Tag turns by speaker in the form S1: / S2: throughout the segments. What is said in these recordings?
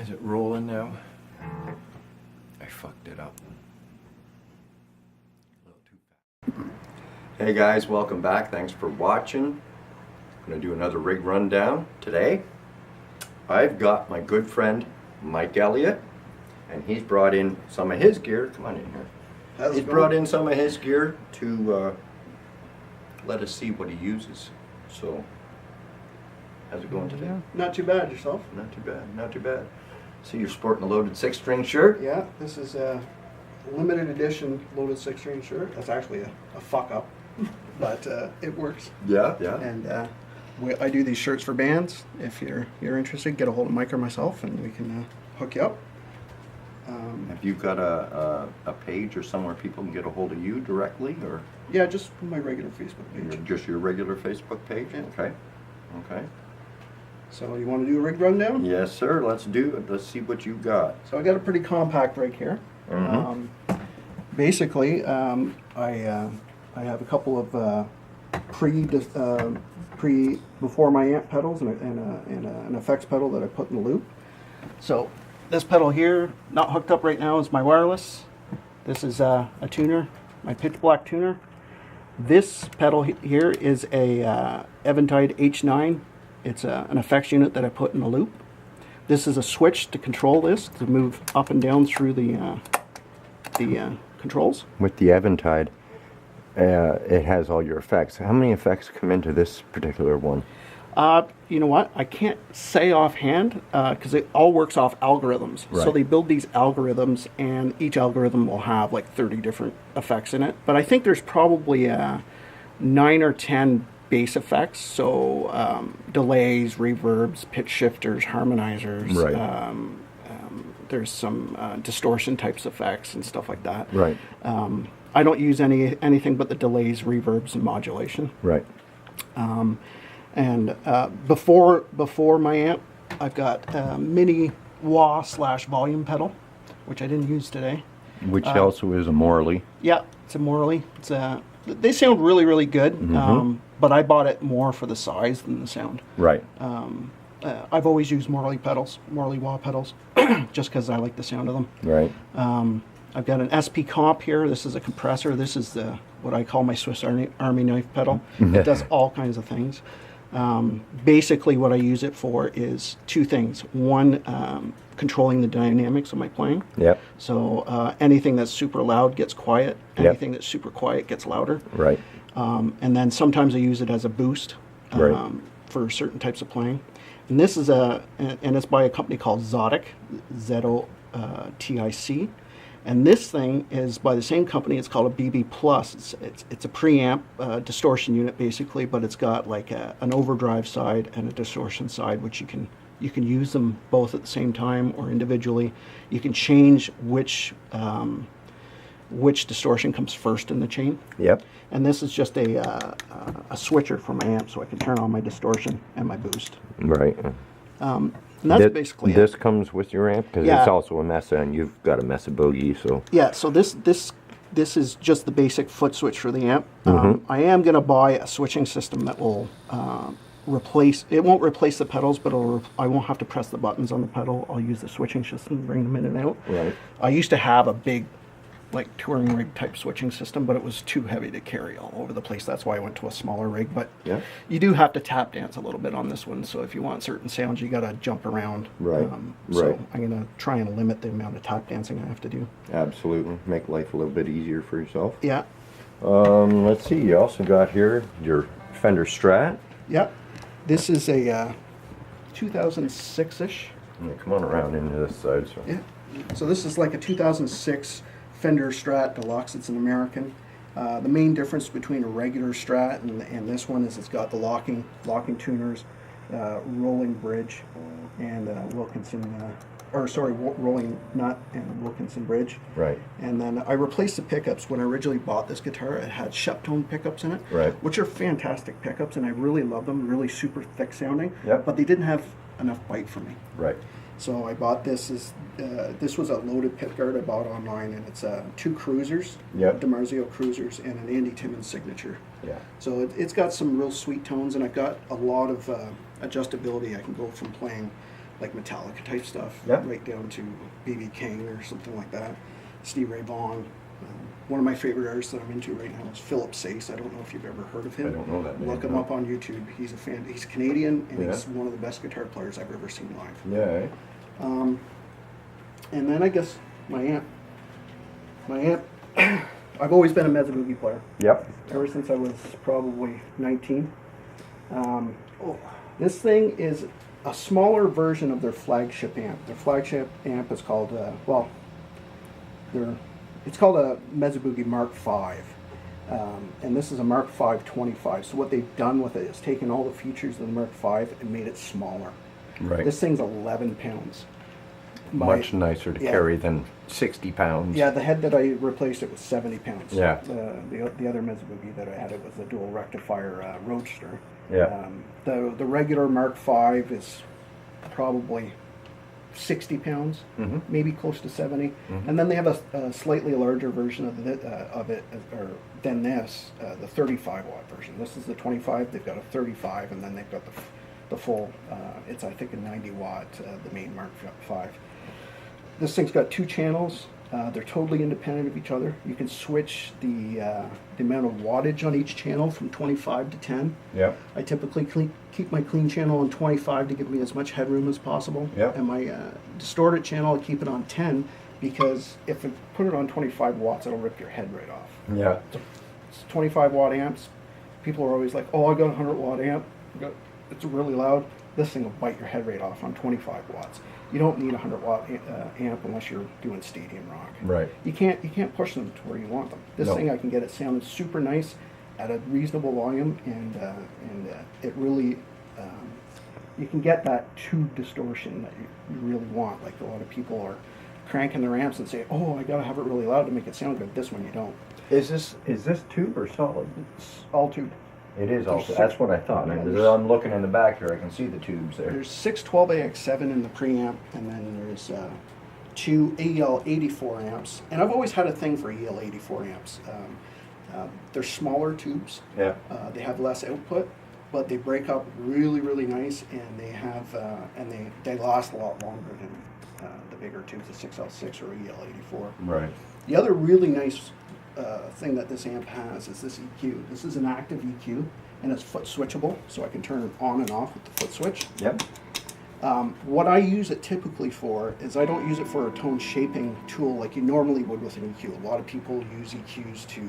S1: Is it rolling now? I fucked it up. A little too fast. Hey guys, welcome back. Thanks for watching. I'm going to do another rig rundown today. I've got my good friend Mike Elliott, and he's brought in some of his gear. Come on in here. He's brought in some of his gear to let us see what he uses. So, how's it going today?
S2: Not too bad. Yourself?
S1: Not too bad, not too bad. See, you're sporting a loaded 6-string shirt?
S2: Yeah, this is a limited edition loaded 6-string shirt. That's actually a fuck up, but it works.
S1: Yeah, yeah.
S2: And I do these shirts for bands. If you're interested, get a hold of Mike or myself, and we can hook you up.
S1: Have you got a page or somewhere people can get a hold of you directly, or?
S2: Yeah, just my regular Facebook page.
S1: Just your regular Facebook page?
S2: Yeah.
S1: Okay. Okay.
S2: So you want to do a rig rundown?
S1: Yes, sir. Let's do it. Let's see what you got.
S2: So I got a pretty compact rig here. Basically, I have a couple of before my amp pedals and an effects pedal that I put in the loop. So this pedal here, not hooked up right now, is my wireless. This is a tuner, my pitch black tuner. This pedal here is a Eventide H9. It's an effects unit that I put in the loop. This is a switch to control this, to move up and down through the controls.
S1: With the Eventide, it has all your effects. How many effects come into this particular one?
S2: You know what? I can't say offhand because it all works off algorithms.
S1: Right.
S2: So they build these algorithms, and each algorithm will have like 30 different effects in it. But I think there's probably 9 or 10 bass effects. So delays, reverbs, pitch shifters, harmonizers.
S1: Right.
S2: There's some distortion types effects and stuff like that.
S1: Right.
S2: I don't use anything but the delays, reverbs, and modulation.
S1: Right.
S2: And before my amp, I've got a mini wah/volume pedal, which I didn't use today.
S1: Which also is a Morley.
S2: Yeah, it's a Morley. It's they sound really, really good, but I bought it more for the size than the sound.
S1: Right.
S2: I've always used Morley pedals, Morley wah pedals, just because I like the sound of them.
S1: Right.
S2: I've got an SP comp here. This is a compressor. This is what I call my Swiss Army knife pedal. It does all kinds of things. Basically, what I use it for is two things. One, controlling the dynamics of my playing.
S1: Yep.
S2: So anything that's super loud gets quiet. Anything that's super quiet gets louder.
S1: Right.
S2: And then sometimes I use it as a boost for certain types of playing. And this is and it's by a company called Zotic, Z-O-T-I-C. And this thing is by the same company. It's called a BB Plus. It's a preamp distortion unit basically, but it's got like an overdrive side and a distortion side, which you can use them both at the same time or individually. You can change which distortion comes first in the chain.
S1: Yep.
S2: And this is just a switcher for my amp, so I can turn on my distortion and my boost.
S1: Right.
S2: And that's basically
S1: this
S2: it.
S1: comes with your amp because
S2: Yeah.
S1: it's also a Mesa, and you've got a Mesa Boogie, so.
S2: Yeah. So this is just the basic foot switch for the amp. I am going to buy a switching system that will replace. It won't replace the pedals, but I won't have to press the buttons on the pedal. I'll use the switching system to bring them in and out.
S1: Right.
S2: I used to have a big, like touring rig type switching system, but it was too heavy to carry all over the place. That's why I went to a smaller rig. But
S1: Yeah.
S2: you do have to tap dance a little bit on this one. So if you want certain sounds, you got to jump around.
S1: Right.
S2: So
S1: Right.
S2: I'm going to try and limit the amount of tap dancing I have to do.
S1: Absolutely. Make life a little bit easier for yourself.
S2: Yeah.
S1: Let's see. You also got here your Fender Strat.
S2: Yeah. This is a 2006-ish.
S1: Yeah, come on around into this side. So.
S2: Yeah. So this is like a 2006 Fender Strat Deluxe. It's an American. The main difference between a regular Strat and this one is it's got the locking tuners, rolling bridge, and Wilkinson, rolling nut and Wilkinson bridge.
S1: Right.
S2: And then I replaced the pickups. When I originally bought this guitar, it had Sheptone pickups in it,
S1: Right.
S2: which are fantastic pickups, and I really love them, really super thick sounding,
S1: Yep.
S2: but they didn't have enough bite for me.
S1: Right.
S2: So I bought this. This was a loaded pickguard I bought online, and it's 2 cruisers,
S1: Yep.
S2: DiMarzio cruisers, and an Andy Timmons signature.
S1: Yeah.
S2: So it's got some real sweet tones, and I've got a lot of adjustability. I can go from playing like Metallica type stuff,
S1: Yep.
S2: right down to B.B. King or something like that. Steve Ray Vaughan. One of my favorite artists that I'm into right now is Philip Sace. I don't know if you've ever heard of him.
S1: I don't know that name,
S2: Look him
S1: no.
S2: up on YouTube. He's a fan. He's Canadian, and
S1: Yeah.
S2: he's one of the best guitar players I've ever seen live.
S1: Yeah.
S2: And then I guess my amp. I've always been a mezzo boogie player
S1: Yep.
S2: ever since I was probably 19. This thing is a smaller version of their flagship amp. Their flagship amp is called it's called a Mezzo Boogie Mark V, and this is a Mark V 25. So what they've done with it is taken all the features of the Mark V and made it smaller.
S1: Right.
S2: This thing's 11 pounds.
S1: Much nicer to
S2: yeah.
S1: carry than 60 pounds.
S2: Yeah, the head that I replaced it was 70 pounds.
S1: Yeah.
S2: The other Mezzo Boogie that I had, it was a dual rectifier Roadster.
S1: Yeah.
S2: The regular Mark V is probably 60 pounds, maybe close to 70. And then they have a slightly larger version of it than this, the 35 watt version. This is the 25. They've got a 35, and then they've got the full. It's I think a 90 watt, the main Mark V. This thing's got 2 channels. They're totally independent of each other. You can switch the amount of wattage on each channel from 25 to 10.
S1: Yep.
S2: I typically keep my clean channel on 25 to give me as much headroom as possible.
S1: Yep.
S2: And my distorted channel, I keep it on 10 because if I put it on 25 watts, it'll rip your head right off.
S1: Yeah.
S2: It's 25 watt amps. People are always like, oh, I got a 100 watt amp. It's really loud. This thing will bite your head right off on 25 watts. You don't need a 100 watt amp unless you're doing stadium rock.
S1: Right.
S2: You can't push them to where you want them. This
S1: No.
S2: thing I can get it sounding super nice at a reasonable volume, and it really you can get that tube distortion that you really want. Like a lot of people are cranking their amps and say, oh, I gotta have it really loud to make it sound good. This one you don't.
S1: Is this tube or solid?
S2: It's all tube.
S1: It is
S2: There's
S1: also.
S2: six-
S1: That's what I thought.
S2: yeah,
S1: As
S2: there's-
S1: I'm looking in the back here, I can see the tubes there.
S2: There's 6 12AX7 in the preamp, and then there's 2 EL84 amps. And I've always had a thing for EL84 amps. They're smaller tubes.
S1: Yeah.
S2: They have less output, but they break up really, really nice, and they have they last a lot longer than the bigger tubes, the 6L6 or EL84.
S1: Right.
S2: The other really nice thing that this amp has is this EQ. This is an active EQ, and it's foot switchable, so I can turn it on and off with the foot switch.
S1: Yep.
S2: What I use it typically for is I don't use it for a tone shaping tool like you normally would with an EQ. A lot of people use EQs to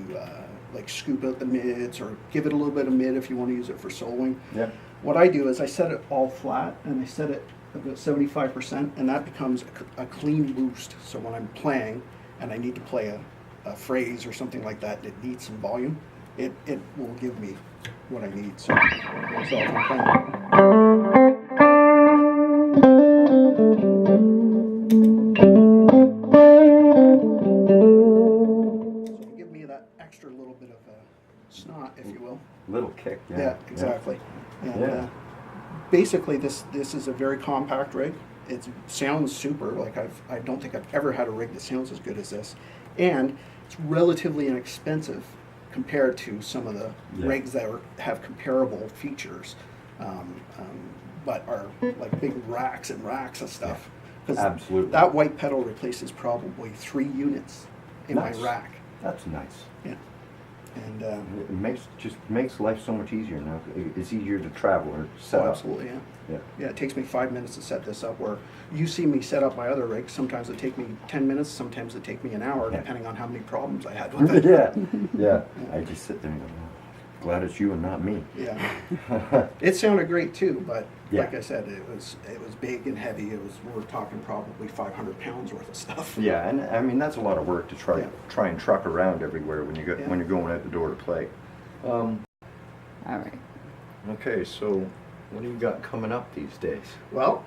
S2: like scoop out the mids or give it a little bit of mid if you want to use it for soloing.
S1: Yep.
S2: What I do is I set it all flat and I set it about 75%, and that becomes a clean boost. So when I'm playing and I need to play a phrase or something like that that needs some volume, it will give me what I need. So if I'm playing. So give me that extra little bit of snot, if you will.
S1: Little kick. Yeah.
S2: Yeah, exactly. And
S1: Yeah.
S2: basically, this is a very compact rig. It sounds super. Like I don't think I've ever had a rig that sounds as good as this, and it's relatively inexpensive compared to some of the
S1: Yeah.
S2: rigs that have comparable features, but are like big racks and racks of stuff. 'Cause
S1: Absolutely.
S2: that white pedal replaces probably 3 units in
S1: Nice.
S2: my rack.
S1: That's nice.
S2: Yeah, and
S1: It makes life so much easier now. It's easier to travel or set up.
S2: absolutely, yeah.
S1: Yeah.
S2: Yeah, it takes me 5 minutes to set this up, where you see me set up my other rigs. Sometimes it take me 10 minutes, sometimes it take me an hour,
S1: Yeah.
S2: depending on how many problems I had with it.
S1: Yeah. Yeah. I just sit there and go, "Oh, glad it's you and not me."
S2: Yeah. It sounded great too, but
S1: Yeah.
S2: like I said, it was big and heavy. We're talking probably 500 pounds worth of stuff.
S1: Yeah, and I mean that's a lot of work to
S2: Yeah.
S1: try and truck around everywhere when you
S2: Yeah.
S1: when you're going out the door to play.
S3: All right.
S1: Okay, so what do you got coming up these days?
S2: Well,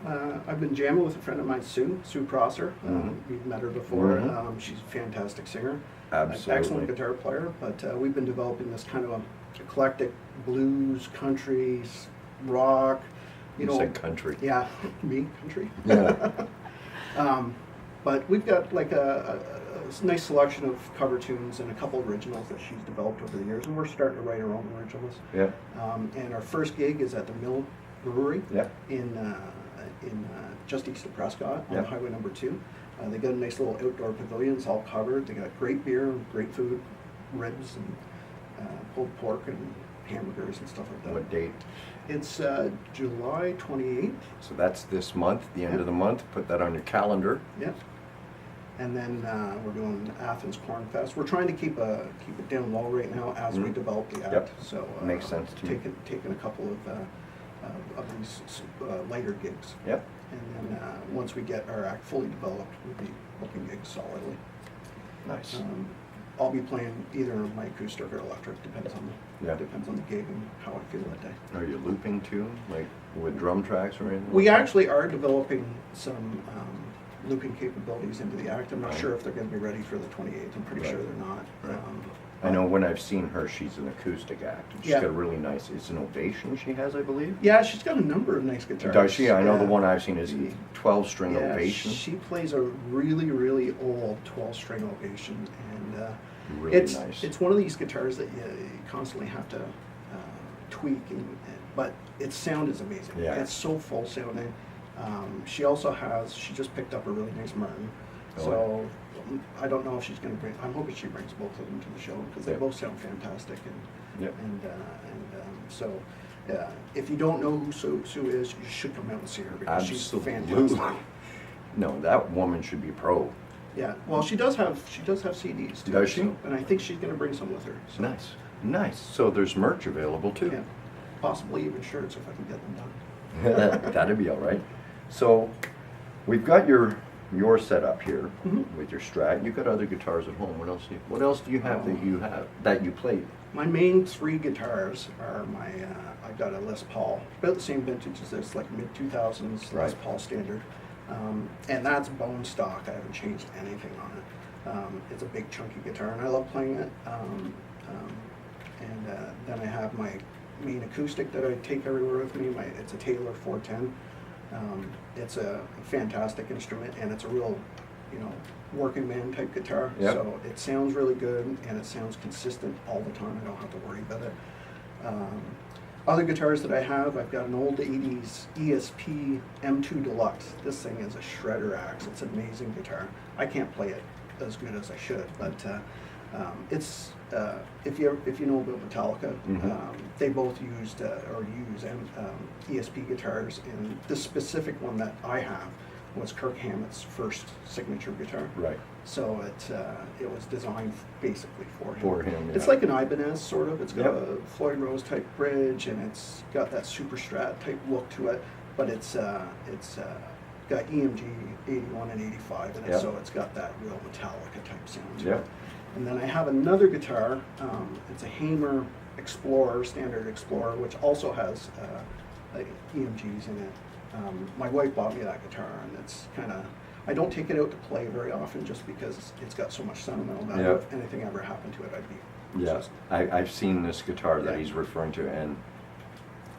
S2: I've been jamming with a friend of mine, Sue Prosser. We've met her before.
S1: Mhm.
S2: She's a fantastic singer.
S1: Absolutely.
S2: Excellent guitar player, but we've been developing this kind of a eclectic blues, country, rock.
S1: You said country.
S2: Yeah, me, country.
S1: Yeah.
S2: But we've got like a nice selection of cover tunes and a couple originals that she's developed over the years, and we're starting to write our own originals.
S1: Yeah.
S2: And our first gig is at the Mill Brewery
S1: Yeah.
S2: in just east of Prescott on
S1: Yep.
S2: Highway number 2. They got a nice little outdoor pavilion. It's all covered. They got great beer, great food, ribs and pulled pork and hamburgers and stuff like that.
S1: What date?
S2: It's July 28th.
S1: So that's this month, the end
S2: Yep.
S1: of the month. Put that on your calendar.
S2: Yeah. And then we're doing Athens Corn Fest. We're trying to keep it down low right now as we
S1: Mhm.
S2: develop the act.
S1: Yep.
S2: So
S1: Makes sense to me.
S2: taking a couple of these lighter gigs.
S1: Yep.
S2: And then once we get our act fully developed, we'll be booking gigs solidly.
S1: Nice.
S2: I'll be playing either my acoustic or electric, depends on
S1: Yeah.
S2: the gig and how I feel that day.
S1: Are you looping too, like with drum tracks or anything?
S2: We actually are developing some looping capabilities into the act. I'm not
S1: Right.
S2: sure if they're going to be ready for the 28th. I'm pretty
S1: Right.
S2: sure they're not.
S1: Right. I know when I've seen her, she's an acoustic act. She's
S2: Yeah.
S1: got a really nice, it's an Ovation she has, I believe.
S2: Yeah, she's got a number of nice guitars.
S1: Does she? I know the
S2: Yeah.
S1: one I've seen is 12-string
S2: Yeah,
S1: Ovation.
S2: she plays a really, really old 12-string Ovation, and
S1: Really
S2: it's
S1: nice.
S2: it's one of these guitars that you constantly have to tweak, but its sound is amazing.
S1: Yeah.
S2: It's so full sounding. She just picked up a really nice Martin,
S1: Oh,
S2: so I don't know if she's going to bring. I'm hoping she brings both of them to the show because they
S1: Yep.
S2: both sound fantastic, and
S1: Yep.
S2: so. If you don't know who Sue is, you should come out and see her because she's
S1: Absolutely.
S2: fantastic.
S1: No, that woman should be pro.
S2: Yeah, well, she does have CDs too.
S1: Does she?
S2: So, and I think she's going to bring some with her. So,
S1: Nice. Nice. So there's merch available too.
S2: Yeah, possibly even shirts if I can get them done.
S1: That'd be all right. So we've got your setup here
S2: Mhm.
S1: with your Strat. You've got other guitars at home. What else do you have that you play?
S2: My main 3 guitars are I've got a Les Paul, about the same vintage as this, like mid-2000s Les
S1: Right.
S2: Paul standard. And that's bone stock. I haven't changed anything on it. It's a big chunky guitar and I love playing it. Then I have my main acoustic that I take everywhere with me. It's a Taylor 410. It's a fantastic instrument and it's a real, working man type guitar.
S1: Yep.
S2: So it sounds really good and it sounds consistent all the time. I don't have to worry about it. Other guitars that I have, I've got an old 80s ESP M2 Deluxe. This thing is a shredder axe. It's an amazing guitar. I can't play it as good as I should, but it's if you know about Metallica,
S1: Mhm.
S2: they both use ESP guitars, and this specific one that I have was Kirk Hammett's first signature guitar.
S1: Right.
S2: So it was designed basically for him.
S1: For him,
S2: It's
S1: yeah.
S2: like an Ibanez sort of. It's got
S1: Yep.
S2: a Floyd Rose type bridge, and it's got that Super Strat type look to it. But it's got EMG 81 and 85 in it,
S1: Yep.
S2: so it's got that real Metallica type sound to
S1: Yep.
S2: it. And then I have another guitar. It's a Hamer Explorer, standard Explorer, which also has like EMGs in it. My wife bought me that guitar, and it's kind of. I don't take it out to play very often just because it's got so much sentimental value.
S1: Yep.
S2: If anything ever happened to it, I'd be
S1: Yeah.
S2: just,
S1: I've seen this guitar that
S2: Yeah.
S1: he's referring to, and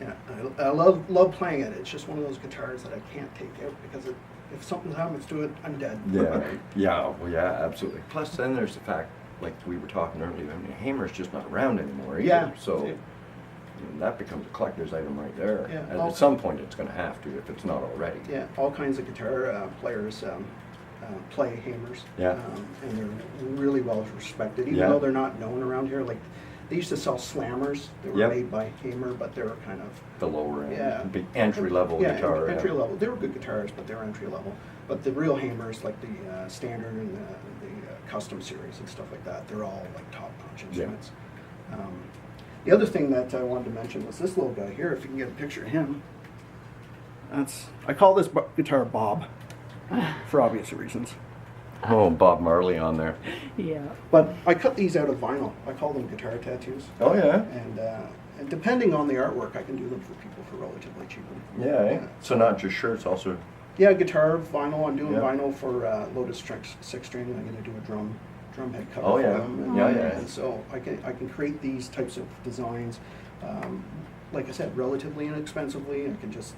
S2: yeah. I love playing it. It's just one of those guitars that I can't take out because if something happens to it, I'm dead.
S1: yeah, well, yeah, absolutely. Plus, then there's the fact, like we were talking earlier, I mean, Hamer's just not around anymore either.
S2: Yeah.
S1: So
S2: Yeah.
S1: that becomes a collector's item right there.
S2: Yeah,
S1: And
S2: I'll-
S1: at some point, it's going to have to, if it's not already.
S2: Yeah, all kinds of guitar players play Hamers.
S1: Yeah.
S2: And they're really well respected, even
S1: Yeah.
S2: though they're not known around here. Like they used to sell slammers that were
S1: Yep.
S2: made by Hamer, but they were kind of
S1: The lower end,
S2: Yeah.
S1: big entry level
S2: yeah,
S1: guitar.
S2: entry level. They were good guitars, but they were entry level. But the real Hamers, like the standard and the custom series and stuff like that, they're all like top notch instruments. The other thing that I wanted to mention was this little guy here. If you can get a picture of him, I call this guitar Bob for obvious reasons.
S1: Oh, Bob Marley on there.
S3: Yeah.
S2: But I cut these out of vinyl. I call them guitar tattoos.
S1: Oh, yeah?
S2: And depending on the artwork, I can do them for people for relatively cheap.
S1: Yeah, eh? So not just shirts, also.
S2: Yeah, guitar, vinyl. I'm doing
S1: Yeah.
S2: vinyl for Lotus 6-string. I'm going to do a drum head cover
S1: Oh,
S2: for
S1: yeah.
S2: them. And,
S1: Yeah, yeah.
S2: And so I can create these types of designs. Like I said, relatively inexpensively. I can just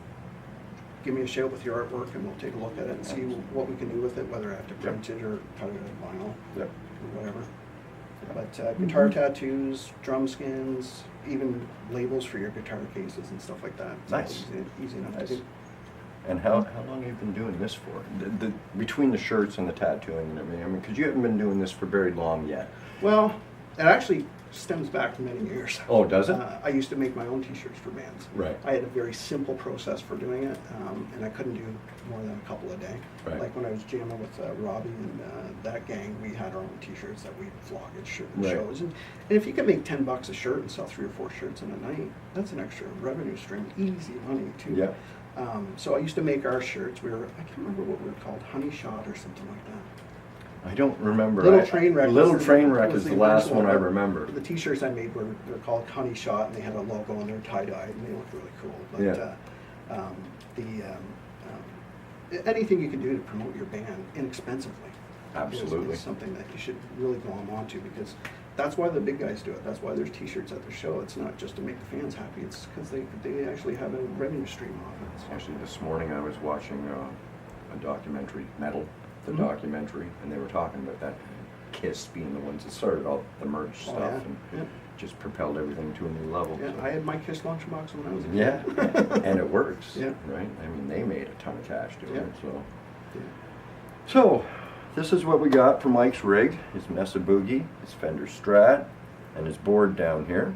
S2: give me a shout with your artwork, and we'll take a look at it and see what we can do with it. Whether I have to print it or cut it in vinyl
S1: Yep.
S2: or whatever. But guitar tattoos, drum skins, even labels for your guitar cases and stuff like that. It's all
S1: Nice.
S2: easy enough
S1: Nice.
S2: to do.
S1: And how long have you been doing this for? Between the shirts and the tattooing and everything, I mean, because you haven't been doing this for very long yet.
S2: Well, it actually stems back to many years.
S1: Oh, does it?
S2: I used to make my own T-shirts for bands.
S1: Right.
S2: I had a very simple process for doing it, and I couldn't do more than a couple a day.
S1: Right.
S2: Like when I was jamming with Robbie and that gang, we had our own T-shirts that we'd flog at
S1: Right.
S2: shows. And if you could make $10 a shirt and sell 3 or 4 shirts in a night, that's an extra revenue stream, easy money too.
S1: Yeah.
S2: So I used to make our shirts. I can't remember what we were called, Honey Shot or something like that.
S1: I don't remember.
S2: Little Trainwreck.
S1: Little
S2: was
S1: Trainwreck
S2: was
S1: is the last
S2: original,
S1: one I
S2: but
S1: remember.
S2: The T-shirts I made were called Honey Shot, and they had a logo and they're tie-dyed, and they looked really cool. But
S1: Yeah.
S2: anything you can do to promote your band inexpensively
S1: Absolutely.
S2: is something that you should really go on to, because that's why the big guys do it. That's why there's T-shirts at their show. It's not just to make the fans happy. It's because they actually have a revenue stream off it.
S1: Actually, this morning I was watching a documentary, Metal, the
S2: Mhm.
S1: documentary, and they were talking about that. Kiss being the ones that started all the merch
S2: Oh,
S1: stuff
S2: yeah.
S1: and
S2: Yeah.
S1: just propelled everything to a new level.
S2: Yeah,
S1: so.
S2: I had my Kiss lunchbox when I was a kid.
S1: Yeah, and it works.
S2: Yeah.
S1: Right. I mean, they made a ton of cash doing
S2: Yeah.
S1: it. So.
S2: Yeah.
S1: So, this is what we got for Mike's rig, his Mesa Boogie, his Fender Strat, and his board down here.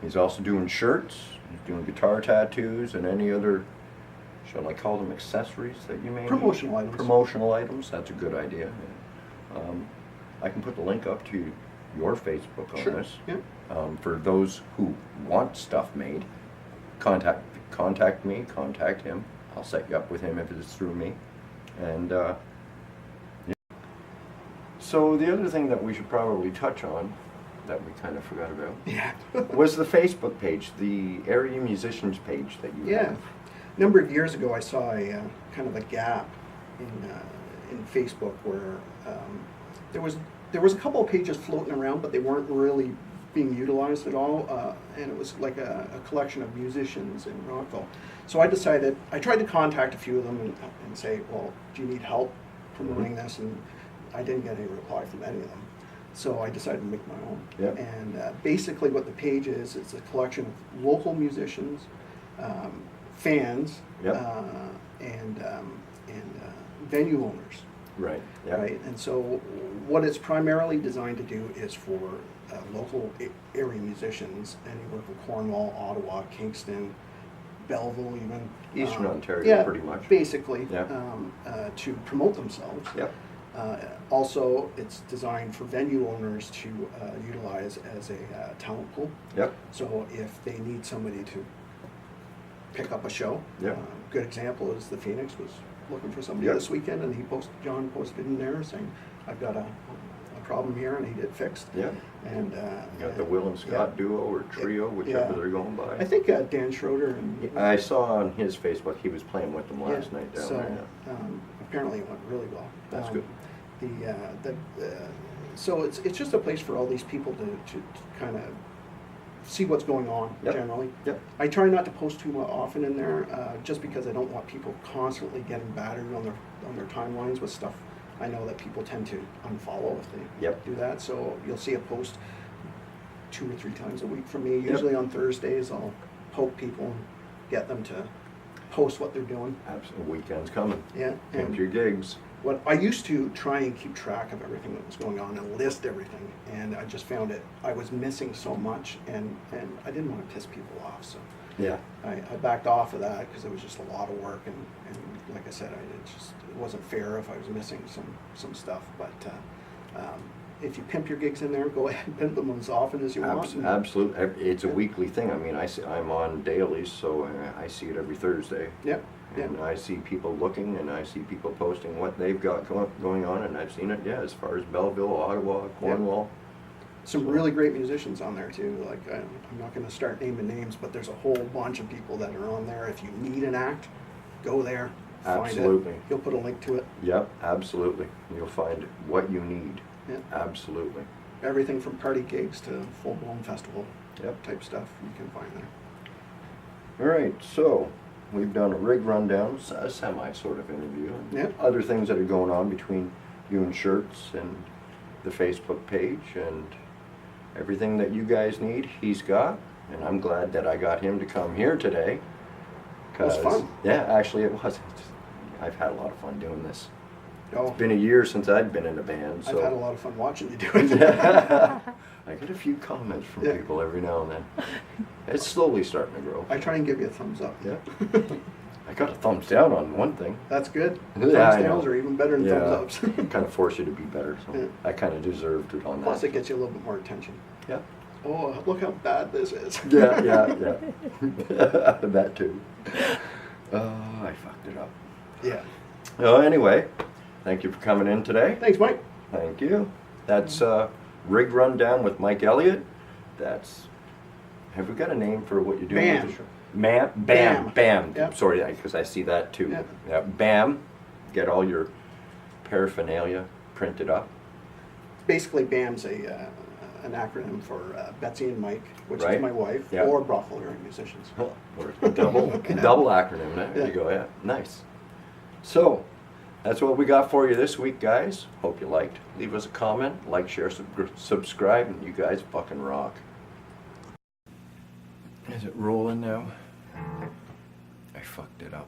S1: He's also doing shirts, he's doing guitar tattoos, and any other, shall I call them accessories that you may need?
S2: Promotional items.
S1: Promotional items, that's a good idea. I can put the link up to your Facebook on
S2: Sure.
S1: this.
S2: Yeah.
S1: For those who want stuff made, contact me, contact him. I'll set you up with him if it's through me. And yeah. So the other thing that we should probably touch on that we kind of forgot about
S2: Yeah.
S1: was the Facebook page, the area musicians page that you
S2: Yeah.
S1: have.
S2: A number of years ago, I saw a kind of a gap in Facebook where there was a couple of pages floating around, but they weren't really being utilized at all, and it was like a collection of musicians in Rockville. So I decided, I tried to contact a few of them and say, well, do you need help promoting this? And I didn't get any reply from any of them. So I decided to make my own.
S1: Yep.
S2: And basically what the page is, it's a collection of local musicians, fans,
S1: Yep.
S2: and venue owners.
S1: Right. Yeah.
S2: Right, and so what it's primarily designed to do is for local area musicians, anywhere from Cornwall, Ottawa, Kingston, Belleville even.
S1: Eastern Ontario,
S2: yeah,
S1: pretty much.
S2: Basically,
S1: Yeah.
S2: to promote themselves.
S1: Yep.
S2: Also, it's designed for venue owners to utilize as a talent pool.
S1: Yep.
S2: So if they need somebody to pick up a show,
S1: Yep.
S2: Good example is the Phoenix was looking for somebody
S1: Yep.
S2: this weekend, and John posted in there saying, "I've got a problem here," and he did fixed.
S1: Yeah.
S2: And
S1: You got the Will and Scott duo or trio, whichever
S2: Yeah.
S1: they're going by.
S2: I think Dan Schroeder and
S1: I saw on his Facebook he was playing with them last night down
S2: so,
S1: there. Yeah.
S2: apparently it went really well.
S1: That's good.
S2: So it's just a place for all these people to kind of see what's going on.
S1: Yep.
S2: Generally.
S1: Yep.
S2: I try not to post too often in there, just because I don't want people constantly getting battered on their timelines with stuff. I know that people tend to unfollow if they
S1: Yep.
S2: do that. So you'll see a post 2 or 3 times a week from me.
S1: Yep.
S2: Usually on Thursdays, I'll poke people and get them to post what they're doing.
S1: Absolutely. Weekend's coming.
S2: Yeah.
S1: Pimp your gigs.
S2: What I used to try and keep track of everything that was going on and list everything, and I just found I was missing so much, and I didn't want to piss people off, so
S1: Yeah.
S2: I backed off of that because it was just a lot of work, and like I said, it wasn't fair if I was missing some stuff. But if you pimp your gigs in there, go ahead and pimp them as often as you want.
S1: Absolutely. It's a
S2: Yeah.
S1: weekly thing. I mean, I'm on dailies, so I see it every Thursday.
S2: Yep. Yep.
S1: And I see people looking, and I see people posting what they've got going on, and I've seen it, yeah, as far as Belleville, Ottawa, Cornwall.
S2: Some really great musicians on there too. Like I'm not going to start naming names, but there's a whole bunch of people that are on there. If you need an act, go there. Find
S1: Absolutely.
S2: it. He'll put a link to it.
S1: Yep, absolutely. You'll find what you need.
S2: Yeah.
S1: Absolutely.
S2: Everything from party gigs to full-blown festival
S1: Yep.
S2: type stuff you can find there.
S1: All right, so we've done a rig rundown, a semi sort of interview.
S2: Yep.
S1: Other things that are going on between you and Shirts and the Facebook page, and everything that you guys need, he's got. And I'm glad that I got him to come here today, because
S2: fun.
S1: yeah, actually it was. I've had a lot of fun doing this.
S2: Oh,
S1: It's been a year since I'd been in a band, so
S2: I've had a lot of fun watching you do it.
S1: I get a few comments from
S2: Yeah.
S1: people every now and then. It's slowly starting to grow.
S2: I try and give you a thumbs up.
S1: Yeah. I got a thumbs down on one thing.
S2: That's good.
S1: Yeah,
S2: Thumbs
S1: I
S2: downs
S1: know.
S2: are even better than
S1: Yeah,
S2: thumbs ups.
S1: kind of force you to be better, so
S2: Yeah.
S1: I kind of deserved it on
S2: Plus,
S1: that.
S2: it gets you a little bit more attention.
S1: Yeah.
S2: Oh, look how bad this is.
S1: Yeah, yeah. That too. I fucked it up.
S2: Yeah.
S1: Oh, anyway, thank you for coming in today.
S2: Thanks, Mike.
S1: Thank you. That's Rig Rundown with Mike Elliott. That's. Have we got a name for what you're doing?
S2: Bam.
S1: With the show? Bam.
S2: Bam. Yep.
S1: Sorry, because I see that too.
S2: Yep.
S1: Yeah, Bam. Get all your paraphernalia printed up.
S2: Basically, BAM's an acronym for Betsy and Mike, which
S1: Right.
S2: is my wife,
S1: Yeah.
S2: or brothel hearing musicians.
S1: Or double acronym. There
S2: Yeah.
S1: you go. Yeah, nice. So, that's what we got for you this week, guys. Hope you liked. Leave us a comment, like, share, subscribe, and you guys fucking rock. Is it rolling now? I fucked it up.